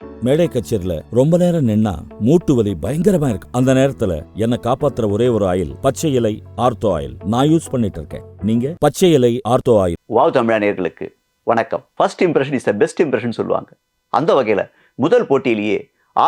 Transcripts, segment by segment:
மேடை கச்சேரியில ரொம்ப நேரம் நின்னா மூட்டு வலி பயங்கரமா இருக்கு. அந்த நேரத்துல என்ன காப்பாத்துற ஒரே ஒரு ஆயில் பச்சை இலை ஆர்த்தோ ஆயில் நான் யூஸ் பண்ணிட்டு இருக்கேன். நீங்க பச்சை இலை ஆர்த்தோ ஆயில். வாவ் தமிழா நேயர்களுக்கு வணக்கம். First impression is the best impression சொல்லுவாங்க. அந்த வகையில முதல் போட்டியிலேயே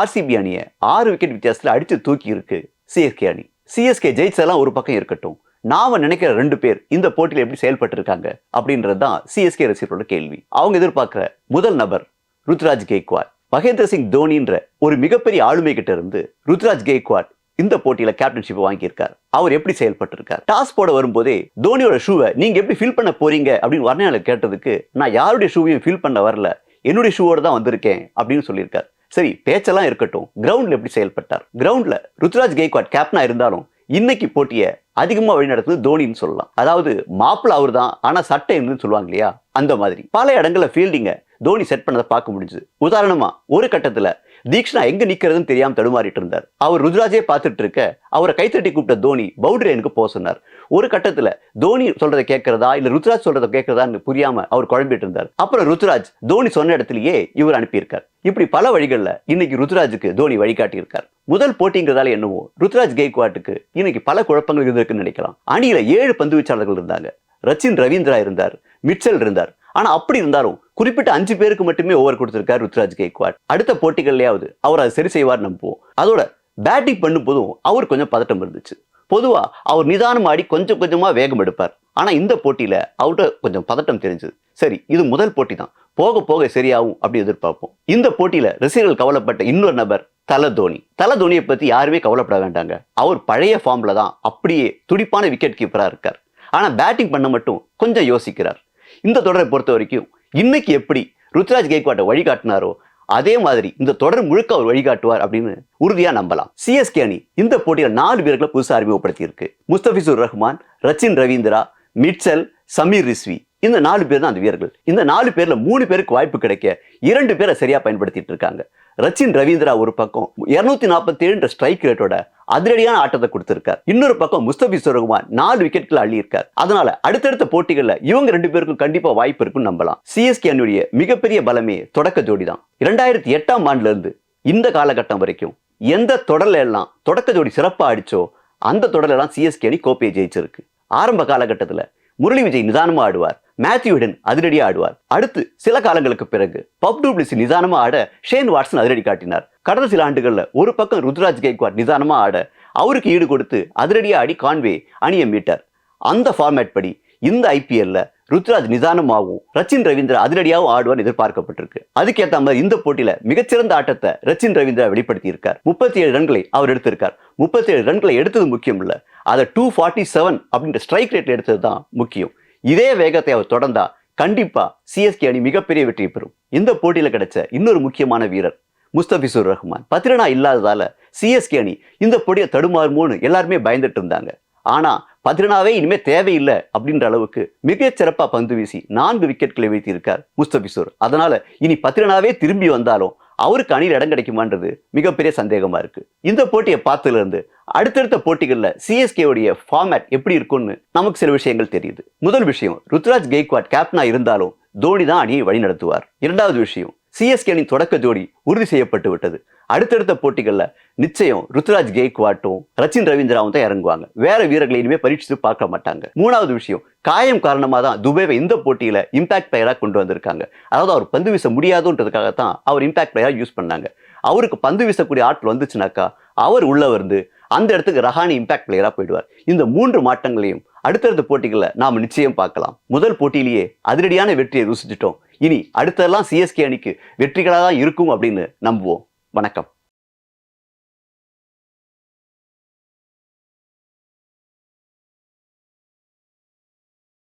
ஆர்சிபி அணியை 6 விக்கெட் வித்தியாசத்தில் அடித்து தூக்கி இருக்கு சிஎஸ்கே அணி. சிஎஸ்கே ஜெயிச்சதெல்லாம் ஒரு பக்கம் இருக்கட்டும், நாம நினைக்கிற 2 பேர் இந்த போட்டியில எப்படி செயல்பட்டு இருக்காங்க அப்படின்றது தான் சிஎஸ்கே ரசிகர்களோட கேள்வி. அவங்க எதிர்பார்க்கிற முதல் நபர் ருத்ராஜ் கெய்க்வாட். மகேந்திர சிங் தோனின்ற ஒரு மிகப்பெரிய ஆளுமை கிட்ட இருந்து ருத்ராஜ் கெய்க்வாட் இந்த போட்டியில கேப்டன்ஷிப் வாங்கியிருக்கார். அவர் எப்படி செயல்பட்டு இருக்கார்? டாஸ் போட வரும்போதே தோனியோட ஷூவை நீங்க எப்படி ஃபில் பண்ண போறீங்க அப்படின்னு வர்ணனையாளர் கேட்டதுக்கு, நான் யாருடைய ஷூவையும் ஃபில் பண்ண வரல, என்னுடைய ஷூவோட தான் வந்திருக்கேன் அப்படின்னு சொல்லியிருக்கார். சரி, பேச்செல்லாம் இருக்கட்டும், கிரவுண்ட்ல எப்படி செயல்பட்டார்? கிரவுண்ட்ல ருத்ராஜ் கெய்க்வாட் கேப்டனா இருந்தாலும் இன்னைக்கு போட்டியை அதிகமா வழிநடத்துது தோனின்னு சொல்லலாம். அதாவது மாப்பிள்ள அவர் தான், ஆனா சட்டை இருந்துன்னு சொல்லுவாங்க இல்லையா, அந்த மாதிரி பல இடங்கள்ல ஃபீல்டிங்க தோனி செட் பண்ணதை பார்க்க முடிஞ்சது. உதாரணமா ஒரு கட்டத்துல தீக்ஷனா எங்க நிக்கிறதுன்னு தெரியாம தடுமாறிட்டு இருந்தார். அவர் ருத்ராஜே பார்த்துட்டு இருக்க அவரை கைத்தட்டி கூப்பிட்ட தோனி பவுண்டரி லைனுக்கு போக சொன்னார். ஒரு கட்டத்துல தோனி சொல்றதை கேட்கறதா இல்ல ருத்ராஜ் சொல்றதை கேட்கறதான்னு புரியாம அவர் குழம்பிட்டு இருந்தார். அப்புறம் ருத்ராஜ் தோனி சொன்ன இடத்துலயே இவர் அனுப்பியிருக்கார். இப்படி பல வழிகள்ல இன்னைக்கு ருத்ராஜுக்கு தோனி வழிகாட்டி இருக்கார். முதல் போட்டிங்கிறதால என்னவோ ருத்ராஜ் கெய்க்வாட்டுக்கு இன்னைக்கு பல குழப்பங்கள் இருந்திருக்குன்னு நினைக்கலாம். அணியில 7 பந்து வீச்சாளர்கள் இருந்தாங்க. ரச்சின் ரவீந்திரா இருந்தார், மிச்சல் இருந்தார். ஆனா அப்படி இருந்தாலும் குறிப்பிட்ட 5 பேருக்கு மட்டுமே ஓவர் கொடுத்திருக்கார் ருத்ராஜ் கெய்க்வாட். அடுத்த போட்டிகள்லயாவது அவர் அதை சரி செய்வார் நம்புவோம். அதோட பேட்டிங் பண்ணும் போதும் அவர் கொஞ்சம் பதட்டம் இருந்துச்சு. பொதுவா அவர் நிதானம் ஆடி கொஞ்சம் கொஞ்சமா வேகம் எடுப்பார். ஆனா இந்த போட்டியில அவர்கிட்ட கொஞ்சம் பதட்டம் தெரிஞ்சது. சரி, இது முதல் போட்டி தான், போக போக சரியாகும் அப்படி எதிர்பார்ப்போம். இந்த போட்டியில ரசிகர்கள் கவலைப்பட்ட இன்னொரு நபர் தல தோனி. தல தோனியை பத்தி யாருமே கவலைப்பட வேண்டாங்க. அவர் பழைய ஃபார்ம்ல தான் அப்படியே துடிப்பான விக்கெட் கீப்பரா இருக்கார். ஆனா பேட்டிங் பண்ண மட்டும் கொஞ்சம் யோசிக்கிறார். இந்த தொடரை பொறுத்த வரைக்கும் இன்னைக்கு எப்படி ருத்ராஜ் கெய்க்வாட்டை வழிகாட்டினாரோ அதே மாதிரி இந்த தொடர் முழுக்க அவர் வழிகாட்டுவார் அப்படின்னு உறுதியா நம்பலாம். சிஎஸ்கே அணி இந்த போட்டியில 4 பேர்களை புதுசாக அறிமுகப்படுத்தி இருக்கு. முஸ்தபிசுர் ரஹ்மான், ரச்சின் ரவீந்திரா, மிட்சல், சமீர் ரிஸ்வி. இந்த 4 பேர் தான் அந்த வீரர்கள். இந்த 4 பேர்ல 3 பேருக்கு வாய்ப்பு கிடைக்க 2 பேரை சரியா பயன்படுத்திட்டு இருக்காங்க. ரச்சின் ரவீந்திரா ஒரு பக்கம் 247 ஸ்ட்ரைக் ரேட்டோட அதிரடியான ஆட்டத்தை கொடுத்திருக்கார். இன்னொரு பக்கம் முஸ்தபிசுர் ரஹ்மான் 4 விக்கெட்களை அள்ளி இருக்கார். அதனால அடுத்தடுத்த போட்டிகள்ல இவங்க 2 பேருக்கும் கண்டிப்பா வாய்ப்பு இருக்குன்னு நம்பலாம். சிஎஸ்கே அணியுடைய மிகப்பெரிய பலமே தொடக்க ஜோடி தான். 2008ஆம் ஆண்டுல இருந்து இந்த காலகட்டம் வரைக்கும் எந்த தொடர்ல எல்லாம் தொடக்க ஜோடி சிறப்பா அடிச்சோ அந்த தொடர்ல எல்லாம் சிஎஸ்கே அணி கோப்பையை ஜெயிச்சிருக்கு. ஆரம்ப காலகட்டத்துல முரளி விஜய் நிதானமா ஆடுவார், மேத்யூ ஹிடன் அதிரடியா ஆடுவார். அடுத்து சில காலங்களுக்கு பிறகு பப் டு பிளிஸ் நிதானமா ஆட ஷேன் வாட்சன் அதிரடி காட்டினார். கடந்த சில ஆண்டுகள்ல ஒரு பக்கம் ருத்ராஜ் கெய்க்வாட் நிதானமா ஆட அவருக்கு ஈடு கொடுத்து அதிரடியா ஆடி கான்வே அணியை மீட்டார். அந்த ஃபார்மேட் படி இந்த ஐபிஎல்ல ருத்ராஜ் நிதானமாகவும் ரச்சின் ரவீந்திரா அதிரடியாகவும் ஆடுவார் எதிர்பார்க்கப்பட்டிருக்கு. அதுக்கேற்ற மாதிரி இந்த போட்டியில மிகச்சிறந்த ஆட்டத்தை ரச்சின் ரவீந்திரா வெளிப்படுத்தி இருக்கார். 37 ரன்களை அவர் எடுத்திருக்கார். 37 ரன்களை எடுத்தது முக்கியம் இல்ல, அதை 247 அப்படின்ற ஸ்ட்ரைக் ரேட்ல எடுத்தது தான் முக்கியம். இதே வேகத்தை அவர் தொடர்ந்தா கண்டிப்பா சிஎஸ்கே அணி மிகப்பெரிய வெற்றி பெறும். இந்த போட்டியில கிடைச்ச இன்னொரு முக்கியமான வீரர் முஸ்தபிசுர் ரஹ்மான். 10 ரனா இல்லாததால சிஎஸ்கே அணி இந்த போட்டியை தடுமாறுமோன்னு எல்லாருமே பயந்துட்டு இருந்தாங்க. ஆனா 10 ரனாவே இனிமே தேவையில்லை அப்படின்ற அளவுக்கு மிக சிறப்பா பந்து வீசி 4 விக்கெட்களை வீழ்த்தியிருக்கார் முஸ்தபிசுர். அதனால இனி 10 ரனாவே திரும்பி வந்தாலும் அவருக்கு அணியில் இடம் கிடைக்குமான்றது மிகப்பெரிய சந்தேகமா இருக்கு. இந்த போட்டியை பார்த்ததுல இருந்து அடுத்தடுத்த போட்டிகள்ல சிஎஸ்கே உடைய ஃபார்மேட் எப்படி இருக்கும்னு நமக்கு சில விஷயங்கள் தெரியுது. முதல் விஷயம், ருத்ராஜ் கெய்க்வாட் கேப்டனா இருந்தாலும் தோனி தான் அணியை வழி நடத்துவார். இரண்டாவது விஷயம், சிஎஸ்கே அணி தொடக்க ஜோடி உறுதி செய்யப்பட்டு விட்டது. அடுத்தடுத்த போட்டிகள்ல நிச்சயம் ருத்ராஜ் கெய்க்வாட்டும் ரச்சின் ரவீந்திராவும் தான் இறங்குவாங்க. வேற வீரர்களை இனிமே பரீட்சித்து பார்க்க மாட்டாங்க. மூணாவது விஷயம், காயம் காரணமா தான் துபேவை இந்த போட்டியில இம்பாக்ட் பிளேயரா கொண்டு வந்திருக்காங்க. அதாவது அவர் பந்து வீச முடியாதுன்றதுக்காகத்தான் அவர் இம்பாக்ட் பிளேயரா யூஸ் பண்ணாங்க. அவருக்கு பந்து வீசக்கூடிய ஆற்றல் வந்துச்சுனாக்கா அவர் உள்ள வந்து அந்த இடத்துக்கு ரஹானி இம்பாக்ட் பிளேயரா போயிடுவார். இந்த 3 மாற்றங்களையும் அடுத்தடுத்த போட்டிகளில் நாம் நிச்சயம் பார்க்கலாம். முதல் போட்டியிலேயே அதிரடியான வெற்றியை ருசிச்சிட்டோம். இனி அடுத்ததெல்லாம் சிஎஸ்கே அணிக்கு வெற்றிகளாக தான் இருக்கும் அப்படின்னு நம்புவோம். வணக்கம்.